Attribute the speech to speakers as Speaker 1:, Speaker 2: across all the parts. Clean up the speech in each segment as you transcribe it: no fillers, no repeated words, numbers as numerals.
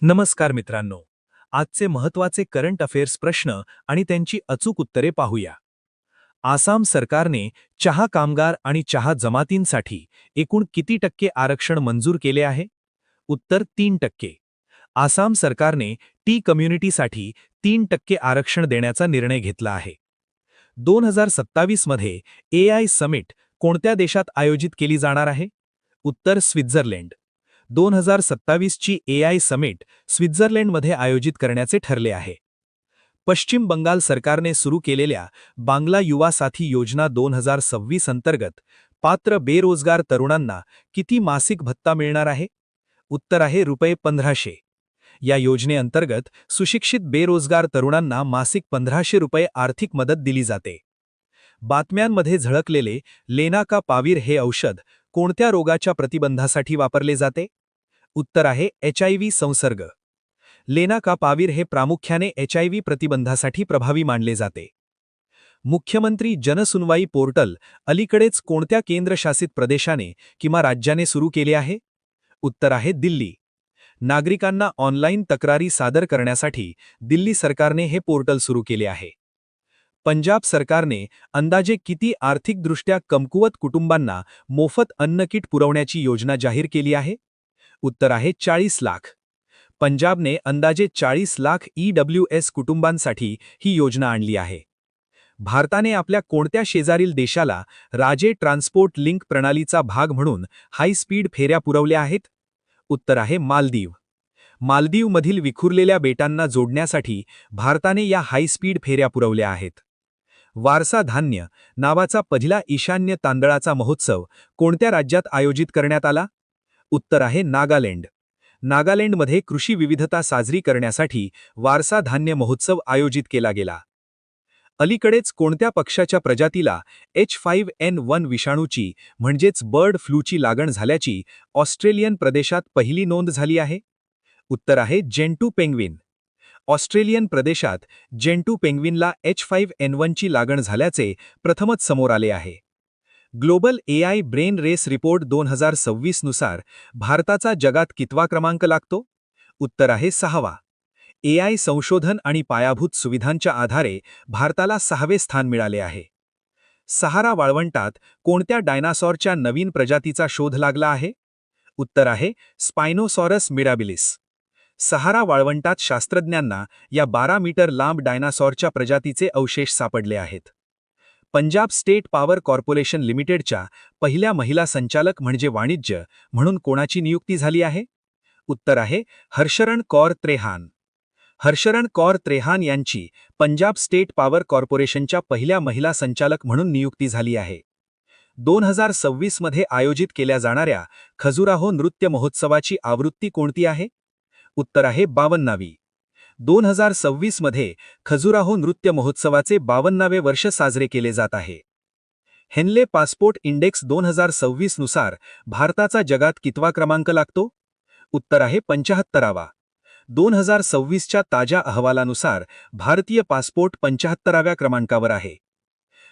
Speaker 1: नमस्कार मित्रांनो. आजचे महत्त्वाचे करंट अफेअर्स प्रश्न आणि त्यांची अचूक उत्तरे पाहूया. आसाम सरकारने चहा कामगार आणि चहा जमातींसाठी एकूण किती टक्के आरक्षण मंजूर केले आहे? उत्तर 3%. आसाम सरकारने टी कम्युनिटीसाठी 3% आरक्षण देण्याचा निर्णय घेतला आहे. 2027 मध्ये AI समिट कोणत्या देशात आयोजित केली जाणार आहे? उत्तर स्वित्झर्लंड. 2027 ची AI समिट स्वित्झर्लंडमध्ये आयोजित करण्याचे ठरले आहे. पश्चिम बंगाल सरकारने सुरू केलेल्या बांगला युवा साथी योजना 2026 अंतर्गत पात्र बेरोजगार तरुणांना किती मासिक भत्ता मिळणार आहे? उत्तर आहे ₹1500. या योजनेअंतर्गत सुशिक्षित बेरोजगार तरुणांना मासिक ₹1500 आर्थिक मदत दिली जाते. बातम्यांमध्ये झळकलेले लेना पावीर हे औषध कोणत्या रोगाच्या प्रतिबंधासाठी वापरले जाते? उत्तर आहे HIV संसर्ग. लेना पावीर हे प्रामुख्याने HIV प्रतिबंधासाठी प्रभावी मानले जाते. मुख्यमंत्री जनसुनवाई पोर्टल अलीकडेच कोणत्या केंद्रशासित प्रदेशाने किंवा राज्याने सुरू केले आहे? उत्तर आहे दिल्ली. नागरिकांना ऑनलाईन तक्रारी सादर करण्यासाठी दिल्ली सरकारने हे पोर्टल सुरू केले आहे. पंजाब सरकारने अंदाजे किती आर्थिकदृष्ट्या कमकुवत कुटुंबांना मोफत अन्न किट पुरवण्याची योजना जाहीर केली आहे? उत्तर आहे 40 लाख. पंजाबने अंदाजे 40 लाख EWS कुटुंबांसाठी ही योजना आणली आहे. भारताने आपल्या कोणत्या शेजारील देशाला राजे ट्रान्सपोर्ट लिंक प्रणालीचा भाग म्हणून हाय स्पीड फेऱ्या पुरवल्या आहेत? उत्तर आहे मालदीव. मालदीवमधील विखुरलेल्या बेटांना जोडण्यासाठी भारताने या हाय स्पीड फेऱ्या पुरवल्या आहेत. वारसा धान्य नावाचा पहिला ईशान्य तांदळाचा महोत्सव कोणत्या राज्यात आयोजित करण्यात आला? उत्तर आहे नागालँड. नागालँडमध्ये कृषी विविधता साजरी करण्यासाठी वारसा धान्य महोत्सव आयोजित केला गेला. अलीकडेच कोणत्या पक्ष्याच्या प्रजातीला H5N1 विषाणूची म्हणजेच बर्ड फ्लूची लागण झाल्याची ऑस्ट्रेलियन प्रदेशात पहिली नोंद झाली आहे? उत्तर आहे जेंटू पेंग्विन. ऑस्ट्रेलियन प्रदेशात जेंटू पेंग्विनला H5N1 ची लागण झाल्याचे प्रथमच समोर आले आहे. Global AI brain race report 2026 नुसार भारताचा जगात कितवा क्रमांक लागतो? उत्तर आहे 6वा. AI संशोधन आणि पायाभूत सुविधांच्या आधारे भारताला 6वे स्थान मिळाले आहे. सहारा वाळवंटात कोणत्या डायनासॉरच्या नवीन प्रजातीचा शोध लागला आहे? उत्तर आहे स्पायनोसॉरस मिराबिलिस. सहारा वाळवंटात शास्त्रज्ञांना या 12 मीटर लांब डायनासॉरच्या प्रजातीचे अवशेष सापडले आहेत. पंजाब स्टेट पॉवर कॉर्पोरेशन लिमिटेडच्या पहिल्या महिला संचालक म्हणजे वाणिज्य म्हणून कोणाची नियुक्ती झाली आहे? उत्तर आहे हर्षरण कौर त्रेहान. हर्षरण कौर त्रेहान यांची पंजाब स्टेट पॉवर कॉर्पोरेशनच्या पहिल्या महिला संचालक म्हणून नियुक्ती झाली आहे. 2026 मध्ये आयोजित केल्या जाणाऱ्या खजुराहो नृत्य महोत्सवाची आवृत्ती कोणती आहे? उत्तर आहे 52वी. 2026 मध्ये खजुराहो नृत्य महोत्सवाचे 52वे वर्ष साजरे केले जात आहे. हेनले पासपोर्ट इंडेक्स 2026 नुसार भारताचा जगात कितवा क्रमांक लागतो? उत्तर आहे 75वा. 2026च्या ताज्या अहवालानुसार भारतीय पासपोर्ट 75व्या क्रमांकावर आहे.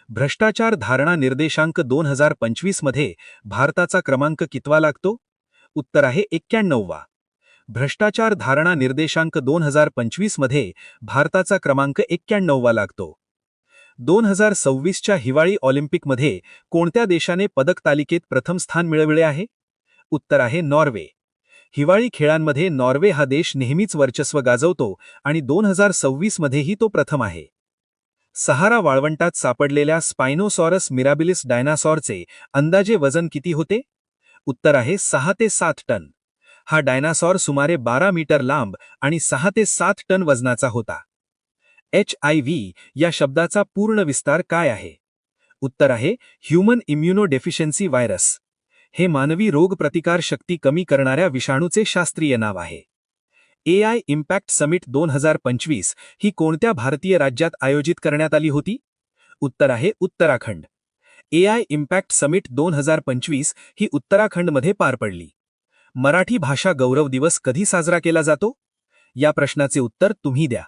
Speaker 1: भ्रष्टाचार धारणा निर्देशांक 2025 मध्ये भारताचा क्रमांक कितवा लागतो? उत्तर आहे 91वा. भ्रष्टाचार धारणा निर्देशांक 2025 मध्ये भारताचा क्रमांक 91वा लागतो. 2026च्या हिवाळी ऑलिम्पिकमध्ये कोणत्या देशाने पदक तालिकेत प्रथम स्थान मिळवले आहे? उत्तर आहे नॉर्वे. हिवाळी खेळांमध्ये नॉर्वे हा देश नेहमीच वर्चस्व गाजवतो आणि 2026 मध्येही तो प्रथम आहे. सहारा वाळवंटात सापडलेल्या स्पायनोसॉरस मिराबिलिस डायनासॉरचे अंदाजे वजन किती होते? उत्तर आहे 6 ते 7 टन. हा डायनासॉर सुमारे 12 मीटर लांब आणि 6 ते 7 टन वजनाचा होता. HIV या शब्दाचा पूर्ण विस्तार काय आहे? उत्तर आहे ह्यूमन इम्युनोडेफिशियन्सी व्हायरस. हे मानवी रोगप्रतिकार शक्ती कमी करणाऱ्या विषाणूचे शास्त्रीय नाव आहे. AI इम्पॅक्ट समिट 2025 ही कोणत्या भारतीय राज्यात आयोजित करण्यात आली होती? उत्तर आहे उत्तराखंड. AI इम्पॅक्ट समिट 2025 ही उत्तराखंडमध्ये पार पडली. मराठी भाषा गौरव दिवस कधी साजरा केला जातो? या प्रश्नाचे उत्तर तुम्ही द्या.